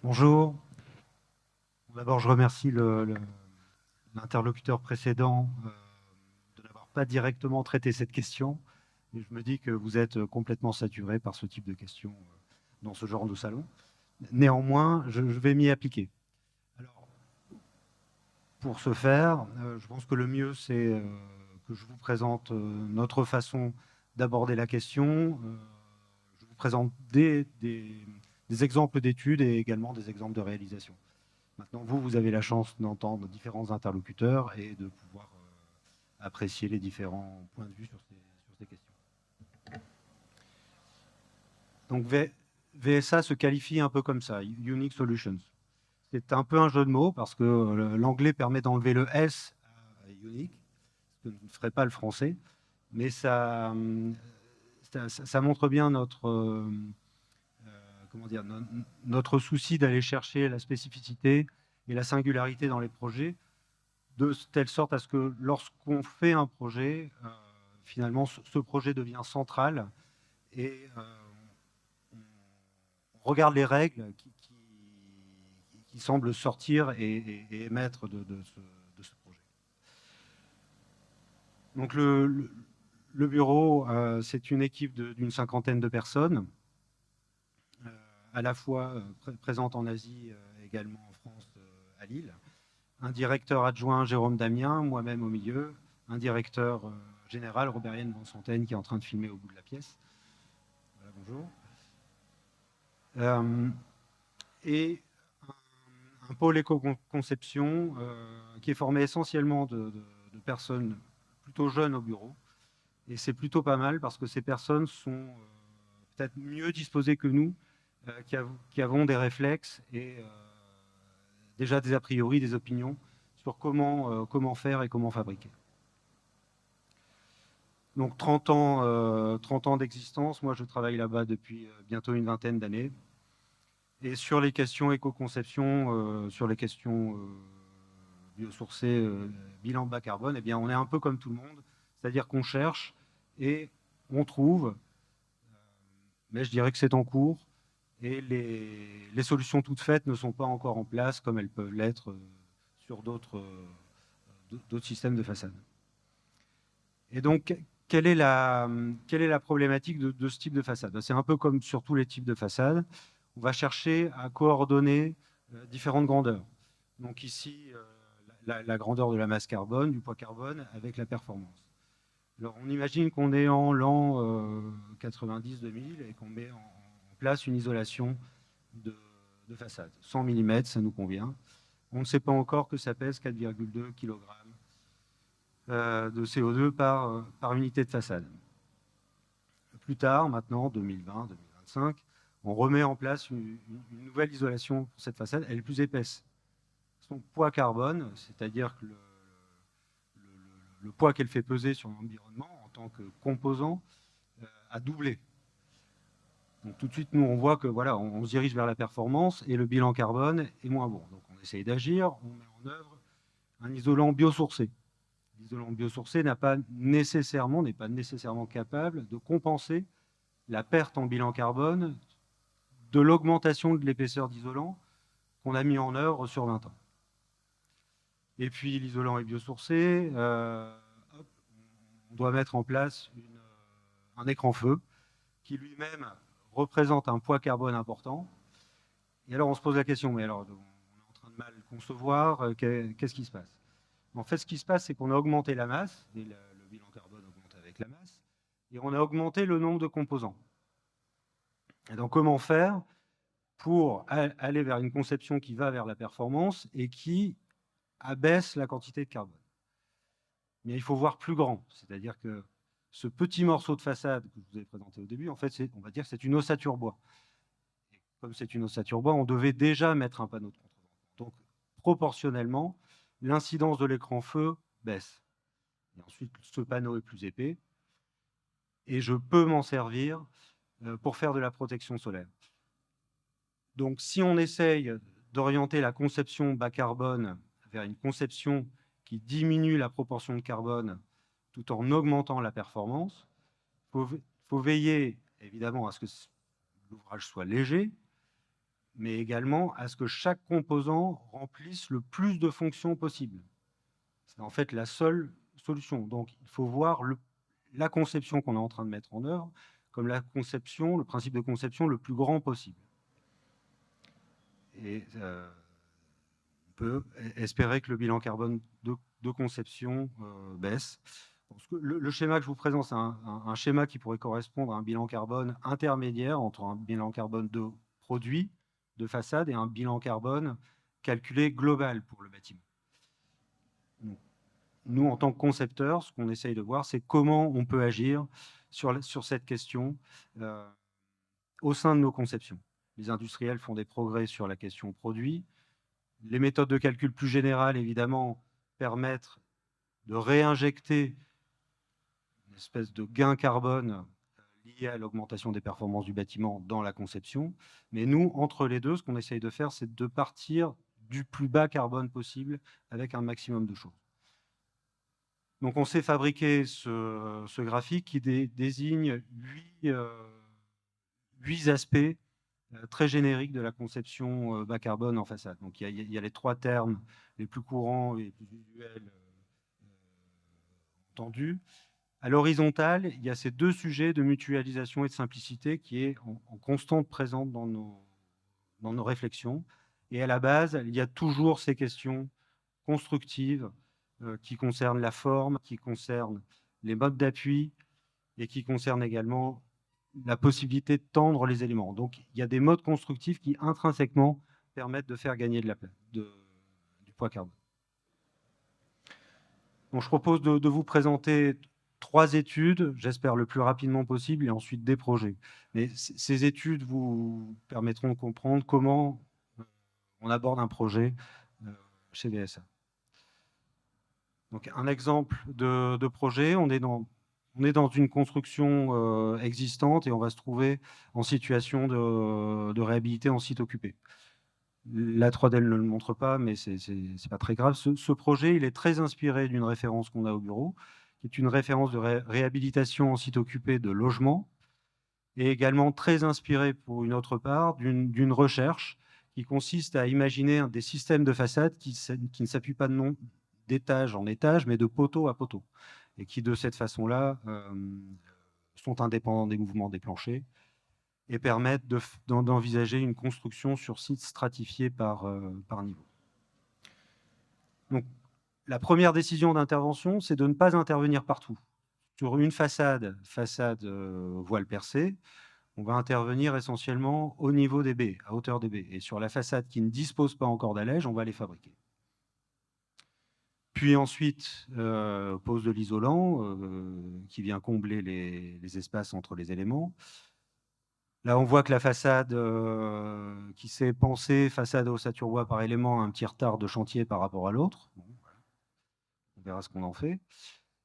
Bonjour. D'abord, je remercie l'interlocuteur précédent de n'avoir pas directement traité cette question. Et je me dis que vous êtes complètement saturé par ce type de questions dans ce genre de salon. Néanmoins, je vais m'y appliquer. Alors, pour ce faire, je pense que le mieux, c'est que je vous présente notre façon d'aborder la question. Je vous présente des exemples d'études et également des exemples de réalisation. Maintenant, vous avez la chance d'entendre différents interlocuteurs et de pouvoir apprécier les différents points de vue sur ces questions. Donc, VSA se qualifie un peu comme ça, Unique Solutions. C'est un peu un jeu de mots parce que l'anglais permet d'enlever le S à Unique, ce que ne ferait pas le français, mais ça montre bien comment dire, notre souci d'aller chercher la spécificité et la singularité dans les projets, de telle sorte à ce que lorsqu'on fait un projet, finalement, ce projet devient central et on regarde les règles qui semblent sortir et émettre de ce projet. Donc le bureau, c'est une équipe d'une cinquantaine de personnes, à la fois présente en Asie, également en France, à Lille. Un directeur adjoint, Jérôme Damien, moi-même au milieu, un directeur général, Robert-Yann Bonsanten, qui est en train de filmer au bout de la pièce. Voilà, bonjour. Et un pôle éco-conception qui est formé essentiellement de personnes plutôt jeunes au bureau. Et c'est plutôt pas mal parce que ces personnes sont peut-être mieux disposées que nous, qui avons des réflexes et déjà des a priori, des opinions sur comment faire et comment fabriquer. Donc 30 ans d'existence, moi je travaille là-bas depuis bientôt une vingtaine d'années. Et sur les questions éco-conception, sur les questions biosourcées, bilan bas carbone, eh bien on est un peu comme tout le monde, c'est-à-dire qu'on cherche et on trouve, mais je dirais que c'est en cours, et les solutions toutes faites ne sont pas encore en place comme elles peuvent l'être sur d'autres systèmes de façade. Et donc, quelle est la problématique de ce type de façade? C'est un peu comme sur tous les types de façades. On va chercher à coordonner différentes grandeurs. Donc ici, la grandeur de la masse carbone, du poids carbone, avec la performance. Alors on imagine qu'on est en l'an 90-2000 et qu'on met en place une isolation de façade. 100 mm, ça nous convient. On ne sait pas encore que ça pèse 4,2 kg de CO2 par unité de façade. Plus tard, maintenant, 2020-2025, on remet en place une nouvelle isolation pour cette façade. Elle est plus épaisse. Son poids carbone, c'est-à-dire que le poids qu'elle fait peser sur l'environnement en tant que composant, a doublé. Donc tout de suite, nous, on voit que voilà, on se dirige vers la performance et le bilan carbone est moins bon. Donc on essaye d'agir, on met en œuvre un isolant biosourcé. L'isolant biosourcé n'est pas nécessairement capable de compenser la perte en bilan carbone de l'augmentation de l'épaisseur d'isolant qu'on a mis en œuvre sur 20 ans. Et puis l'isolant est biosourcé, on doit mettre en place un écran feu qui lui-même représente un poids carbone important. Et alors on se pose la question, mais alors on est en train de mal concevoir, qu'est-ce qui se passe? En fait, ce qui se passe, c'est qu'on a augmenté la masse, et le bilan carbone augmente avec la masse, et on a augmenté le nombre de composants. Et donc comment faire pour aller vers une conception qui va vers la performance et qui abaisse la quantité de carbone? Mais il faut voir plus grand, c'est-à-dire que ce petit morceau de façade que je vous ai présenté au début, en fait, on va dire que c'est une ossature bois. Et comme c'est une ossature bois, on devait déjà mettre un panneau de contrevent. Donc, proportionnellement, l'incidence de l'écran feu baisse. Et ensuite, ce panneau est plus épais, et je peux m'en servir pour faire de la protection solaire. Donc, si on essaye d'orienter la conception bas carbone vers une conception qui diminue la proportion de carbone tout en augmentant la performance, il faut veiller évidemment à ce que l'ouvrage soit léger, mais également à ce que chaque composant remplisse le plus de fonctions possible. C'est en fait la seule solution. Donc, il faut voir la conception qu'on est en train de mettre en œuvre comme la conception, le principe de conception le plus grand possible. Et on peut espérer que le bilan carbone de conception baisse. Le schéma que je vous présente, c'est un schéma qui pourrait correspondre à un bilan carbone intermédiaire entre un bilan carbone de produit, de façade, et un bilan carbone calculé global pour le bâtiment. Donc, nous, en tant que concepteurs, ce qu'on essaye de voir, c'est comment on peut agir sur cette question au sein de nos conceptions. Les industriels font des progrès sur la question produit. Les méthodes de calcul plus générales, évidemment, permettent de réinjecter une espèce de gain carbone lié à l'augmentation des performances du bâtiment dans la conception. Mais nous, entre les deux, ce qu'on essaye de faire, c'est de partir du plus bas carbone possible avec un maximum de choses. Donc on s'est fabriqué ce graphique qui désigne 8 aspects très génériques de la conception bas carbone en façade. Donc il y a les 3 termes les plus courants et les plus usuels entendus. À l'horizontale, il y a ces 2 sujets de mutualisation et de simplicité qui est en constante présente dans nos réflexions. Et à la base, il y a toujours ces questions constructives qui concernent la forme, qui concernent les modes d'appui et qui concernent également la possibilité de tendre les éléments. Donc, il y a des modes constructifs qui, intrinsèquement, permettent de faire gagner du poids carbone. Donc, je propose de vous présenter 3 études, j'espère le plus rapidement possible, et ensuite des projets. Mais ces études vous permettront de comprendre comment on aborde un projet chez VSA. Donc, un exemple de projet, on est dans une construction existante et on va se trouver en situation de réhabiliter en site occupé. La 3D ne le montre pas, mais c'est pas très grave. Ce projet, il est très inspiré d'une référence qu'on a au bureau, qui est une référence de réhabilitation en site occupé de logement, et également très inspiré, pour une autre part, d'une recherche qui consiste à imaginer des systèmes de façade qui ne s'appuient pas d'étage en étage, mais de poteau à poteau, et qui, de cette façon-là, sont indépendants des mouvements des planchers et permettent d'envisager une construction sur site stratifié par niveau. Donc, la première décision d'intervention, c'est de ne pas intervenir partout. Sur une façade voile percée, on va intervenir essentiellement au niveau des baies, à hauteur des baies. Et sur la façade qui ne dispose pas encore d'allège, on va les fabriquer. Puis ensuite, pose de l'isolant qui vient combler les espaces entre les éléments. Là, on voit que la façade qui s'est pensée, façade à ossature bois par élément, a un petit retard de chantier par rapport à l'autre. Bon, voilà. On verra ce qu'on en fait.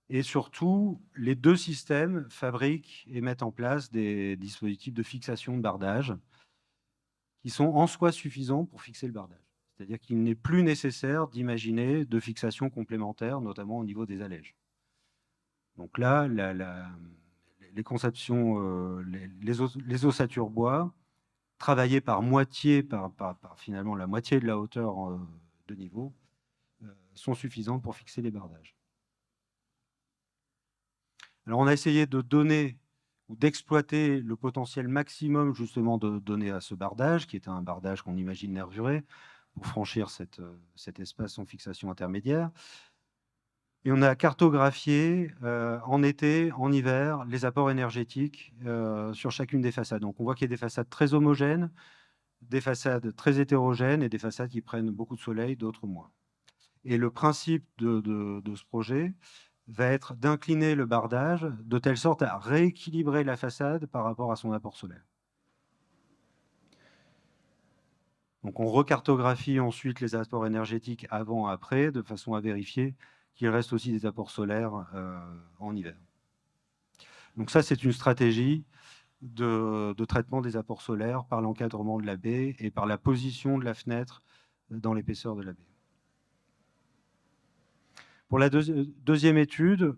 Et surtout, les 2 systèmes fabriquent et mettent en place des dispositifs de fixation de bardage qui sont en soi suffisants pour fixer le bardage. C'est-à-dire qu'il n'est plus nécessaire d'imaginer de fixation complémentaire, notamment au niveau des allèges. Donc là, les conceptions, les ossatures bois, travaillées par moitié, par finalement la moitié de la hauteur de niveau, sont suffisantes pour fixer les bardages. Alors on a essayé de donner ou d'exploiter le potentiel maximum justement de donner à ce bardage, qui était un bardage qu'on imagine nervuré, pour franchir cet espace en fixation intermédiaire. Et on a cartographié en été, en hiver, les apports énergétiques sur chacune des façades. Donc on voit qu'il y a des façades très homogènes, des façades très hétérogènes et des façades qui prennent beaucoup de soleil, d'autres moins. Et le principe de ce projet va être d'incliner le bardage de telle sorte à rééquilibrer la façade par rapport à son apport solaire. Donc on recartographie ensuite les apports énergétiques avant et après, de façon à vérifier qu'il reste aussi des apports solaires en hiver. Donc ça, c'est une stratégie de traitement des apports solaires par l'encadrement de la baie et par la position de la fenêtre dans l'épaisseur de la baie. Pour la deuxième étude,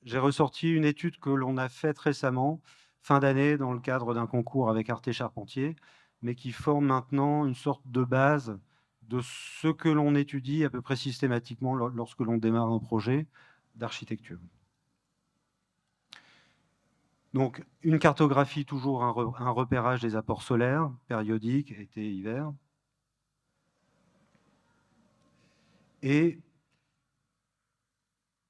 j'ai ressorti une étude que l'on a faite récemment, fin d'année dans le cadre d'un concours avec Arte Charpentier, mais qui forment maintenant une sorte de base de ce que l'on étudie à peu près systématiquement lorsque l'on démarre un projet d'architecture. Donc, une cartographie, toujours un repérage des apports solaires, périodiques, été, hiver. Et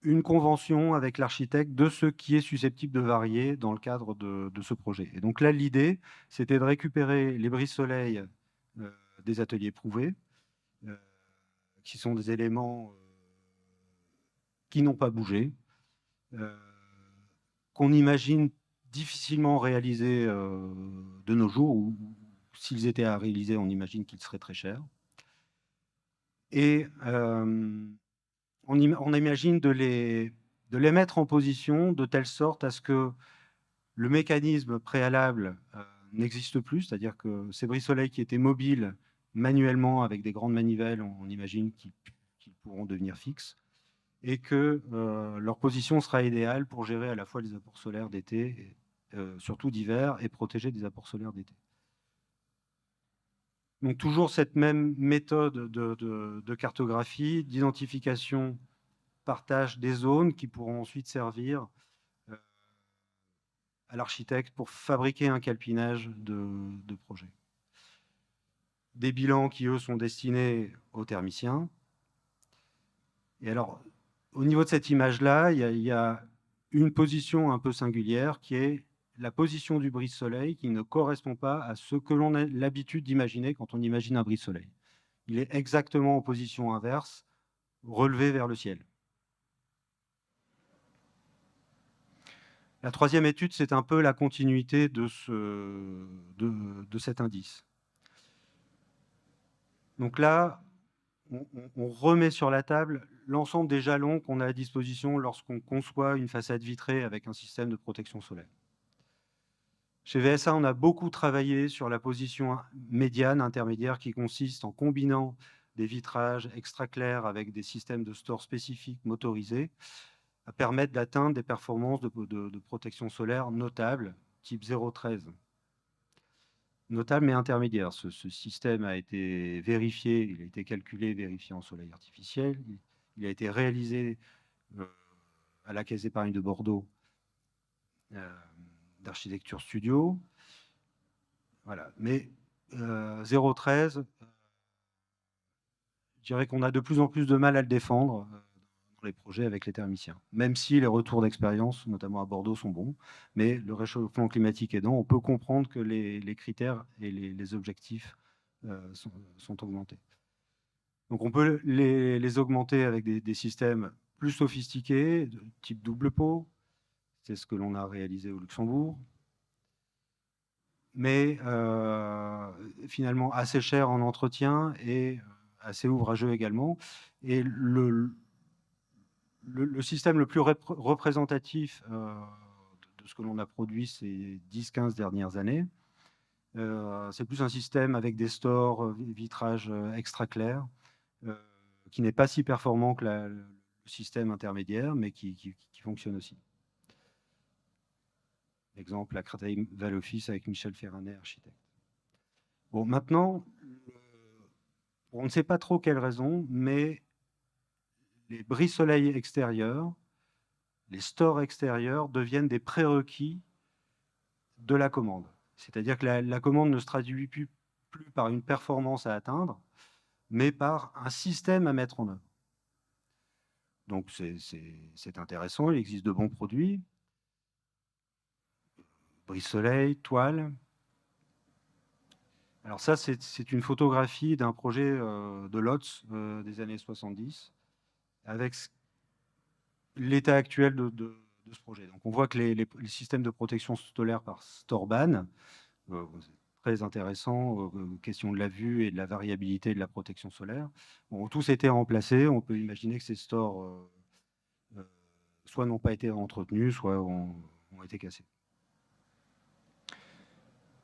une convention avec l'architecte de ce qui est susceptible de varier dans le cadre de ce projet. Et donc là, l'idée, c'était de récupérer les brise-soleil des ateliers prouvés, qui sont des éléments qui n'ont pas bougé, qu'on imagine difficilement réalisés de nos jours, ou s'ils étaient à réaliser, on imagine qu'ils seraient très chers. Et on imagine de les mettre en position de telle sorte à ce que le mécanisme préalable n'existe plus, c'est-à-dire que ces brise-soleil qui étaient mobiles manuellement avec des grandes manivelles, on imagine qu'ils pourront devenir fixes, et que leur position sera idéale pour gérer à la fois les apports solaires d'été, surtout d'hiver, et protéger des apports solaires d'été. Donc toujours cette même méthode de cartographie, d'identification, partage des zones qui pourront ensuite servir à l'architecte pour fabriquer un calpinage de projet. Des bilans qui, eux, sont destinés aux thermiciens. Et alors, au niveau de cette image-là, il y a une position un peu singulière qui est la position du brise-soleil qui ne correspond pas à ce que l'on a l'habitude d'imaginer quand on imagine un brise-soleil. Il est exactement en position inverse, relevé vers le ciel. La troisième étude, c'est un peu la continuité de cet indice. Donc là, on remet sur la table l'ensemble des jalons qu'on a à disposition lorsqu'on conçoit une façade vitrée avec un système de protection solaire. Chez VSA, on a beaucoup travaillé sur la position médiane, intermédiaire, qui consiste en combinant des vitrages extra clairs avec des systèmes de store spécifiques motorisés à permettre d'atteindre des performances de protection solaire notables, type 0,13. Notable mais intermédiaire. Ce système a été vérifié, il a été calculé, vérifié en soleil artificiel. Il a été réalisé à la Caisse d'épargne de Bordeaux d'Architecture Studio. Voilà. Mais 0,13, je dirais qu'on a de plus en plus de mal à le défendre dans les projets avec les thermiciens. Même si les retours d'expérience, notamment à Bordeaux, sont bons, mais le réchauffement climatique aidant, on peut comprendre que les critères et les objectifs sont augmentés. Donc on peut les augmenter avec des systèmes plus sophistiqués, de type double pot. C'est ce que l'on a réalisé au Luxembourg. Mais finalement assez cher en entretien et assez ouvrageux également. Et le système le plus représentatif de ce que l'on a produit ces 10-15 dernières années, c'est plus un système avec des stores, vitrages extra clairs, qui n'est pas si performant que le système intermédiaire, mais qui fonctionne aussi. Exemple, la Créteil Val Office avec Michel Ferranet, architecte. Bon, maintenant, on ne sait pas trop quelle raison, mais les brise-soleil extérieurs, les stores extérieurs deviennent des prérequis de la commande. C'est-à-dire que la commande ne se traduit plus par une performance à atteindre, mais par un système à mettre en œuvre. Donc c'est intéressant, il existe de bons produits, brise-soleil, toile. Alors ça, c'est une photographie d'un projet de Lotz des années 70, avec l'état actuel de ce projet. Donc on voit que les systèmes de protection solaire par Storban, très intéressant, question de la vue et de la variabilité de la protection solaire, ont tous été remplacés. On peut imaginer que ces stores soit n'ont pas été entretenus, soit ont été cassés.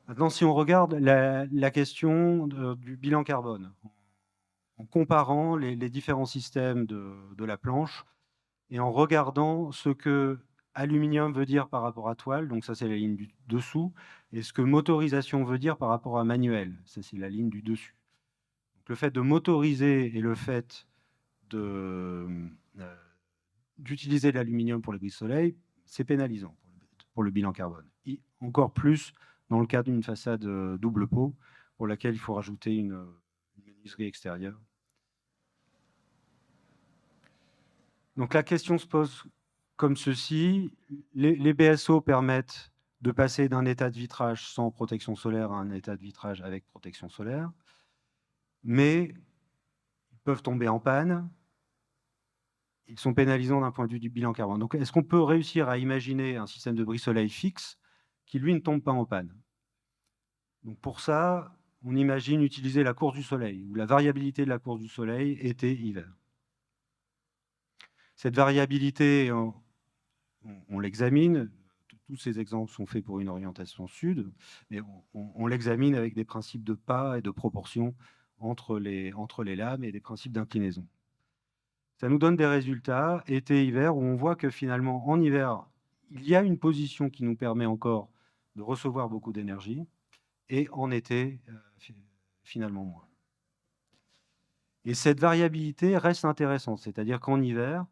Maintenant, si on regarde la question du bilan carbone, en comparant les différents systèmes de la planche et en regardant ce que aluminium veut dire par rapport à toile, donc ça c'est la ligne du dessous, et ce que motorisation veut dire par rapport à manuel, ça c'est la ligne du dessus. Donc, le fait de motoriser et le fait d'utiliser de l'aluminium pour les brise-soleil, c'est pénalisant pour le bilan carbone. Et encore plus dans le cadre d'une façade double pot, pour laquelle il faut rajouter une menuiserie extérieure. Donc la question se pose comme ceci. Les BSO permettent de passer d'un état de vitrage sans protection solaire à un état de vitrage avec protection solaire, mais ils peuvent tomber en panne. Ils sont pénalisants d'un point de vue du bilan carbone. Donc, est-ce qu'on peut réussir à imaginer un système de brise-soleil fixe qui, lui, ne tombe pas en panne? Donc, pour ça, on imagine utiliser la course du soleil, ou la variabilité de la course du soleil été-hiver. Cette variabilité, on l'examine. Tous ces exemples sont faits pour une orientation sud, mais on l'examine avec des principes de pas et de proportion entre les lames et des principes d'inclinaison. Ça nous donne des résultats été-hiver où on voit que finalement, en hiver, il y a une position qui nous permet encore de recevoir beaucoup d'énergie, et en été, finalement moins. Et cette variabilité reste intéressante, c'est-à-dire qu'en hiver,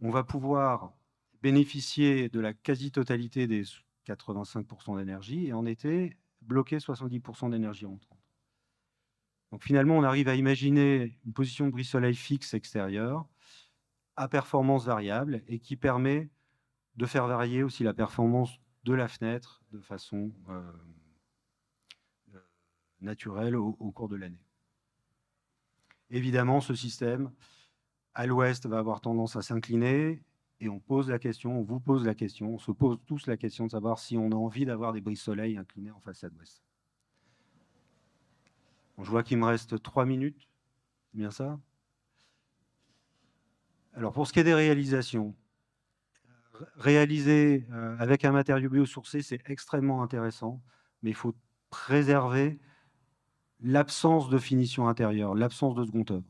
on va pouvoir bénéficier de la quasi-totalité des 85% d'énergie, et en été, bloquer 70% d'énergie entrante. Donc finalement, on arrive à imaginer une position de brise-soleil fixe extérieure, à performance variable, et qui permet de faire varier aussi la performance de la fenêtre de façon naturelle au cours de l'année. Évidemment, ce système, à l'ouest, va avoir tendance à s'incliner, et on pose la question, on vous pose la question, on se pose tous la question de savoir si on a envie d'avoir des brises-soleil inclinés en façade ouest. Bon, je vois qu'il me reste 3 minutes, c'est bien ça? Alors, pour ce qui est des réalisations, réaliser avec un matériau biosourcé, c'est extrêmement intéressant, mais il faut préserver l'absence de finition intérieure, l'absence de second œuvre.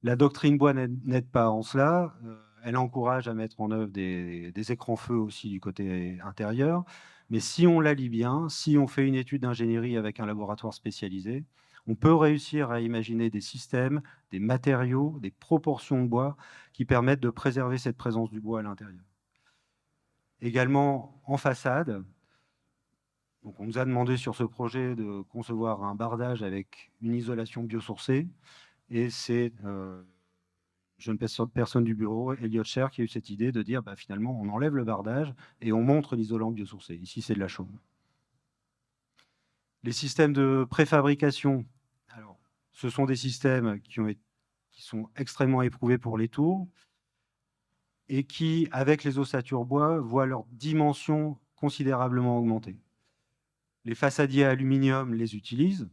La doctrine bois n'aide pas en cela. Elle encourage à mettre en œuvre des écrans feu aussi du côté intérieur. Mais si on la lit bien, si on fait une étude d'ingénierie avec un laboratoire spécialisé, on peut réussir à imaginer des systèmes, des matériaux, des proportions de bois qui permettent de préserver cette présence du bois à l'intérieur. Également en façade, donc on nous a demandé sur ce projet de concevoir un bardage avec une isolation biosourcée, et c'est jeune personne du bureau, Elliot Scher, qui a eu cette idée de dire finalement on enlève le bardage et on montre l'isolant biosourcé. Ici c'est de la chaume. Les systèmes de préfabrication, alors, ce sont des systèmes qui sont extrêmement éprouvés pour les tours et qui, avec les ossatures bois, voient leur dimension considérablement augmenter. Les façadiers aluminium les utilisent,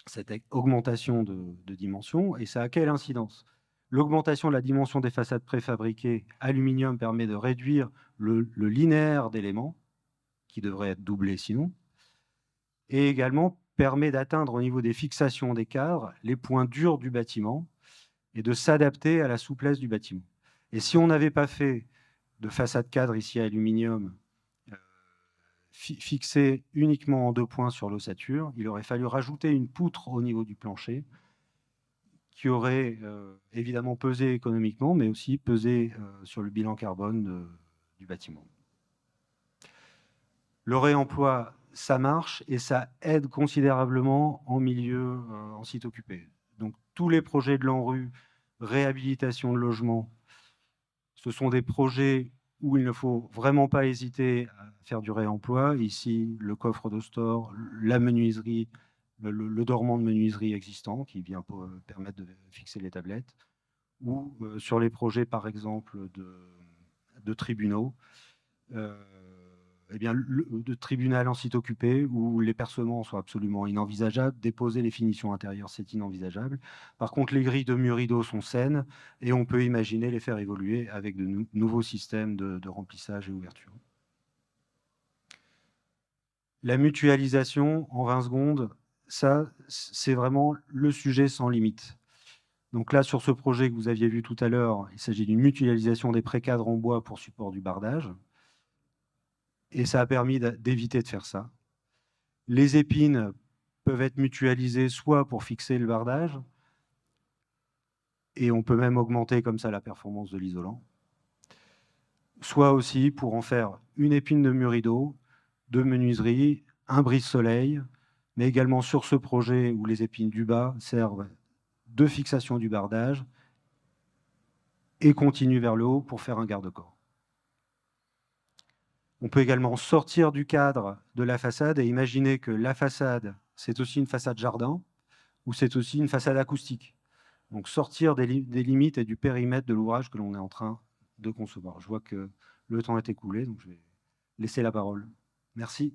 cette augmentation de dimension, et ça a quelle incidence? L'augmentation de la dimension des façades préfabriquées aluminium permet de réduire le linéaire d'éléments, qui devrait être doublé sinon, et également permet d'atteindre au niveau des fixations des cadres les points durs du bâtiment et de s'adapter à la souplesse du bâtiment. Et si on n'avait pas fait de façade cadre ici à aluminium fixée uniquement en 2 points sur l'ossature, il aurait fallu rajouter une poutre au niveau du plancher qui aurait évidemment pesé économiquement, mais aussi pesé sur le bilan carbone du bâtiment. Le réemploi, ça marche et ça aide considérablement en milieu, en site occupé. Donc tous les projets de l'ANRU, réhabilitation de logements, ce sont des projets où il ne faut vraiment pas hésiter à faire du réemploi. Ici, le coffre de store, la menuiserie, le dormant de menuiserie existant qui vient pour permettre de fixer les tablettes, ou sur les projets, par exemple, de tribunaux, de tribunal en site occupé où les percements sont absolument inenvisageables. Déposer les finitions intérieures, c'est inenvisageable. Par contre, les grilles de murs rideaux sont saines et on peut imaginer les faire évoluer avec de nouveaux systèmes de remplissage et ouverture. La mutualisation, en 20 secondes, ça, c'est vraiment le sujet sans limite. Donc là, sur ce projet que vous aviez vu tout à l'heure, il s'agit d'une mutualisation des précadres en bois pour support du bardage. Et ça a permis d'éviter de faire ça. Les épines peuvent être mutualisées soit pour fixer le bardage, et on peut même augmenter comme ça la performance de l'isolant, soit aussi pour en faire une épine de mur rideau, de menuiserie, un brise-soleil, mais également sur ce projet où les épines du bas servent de fixation du bardage et continuent vers le haut pour faire un garde-corps. On peut également sortir du cadre de la façade et imaginer que la façade, c'est aussi une façade jardin ou c'est aussi une façade acoustique. Donc sortir des limites et du périmètre de l'ouvrage que l'on est en train de concevoir. Je vois que le temps est écoulé, donc je vais laisser la parole. Merci.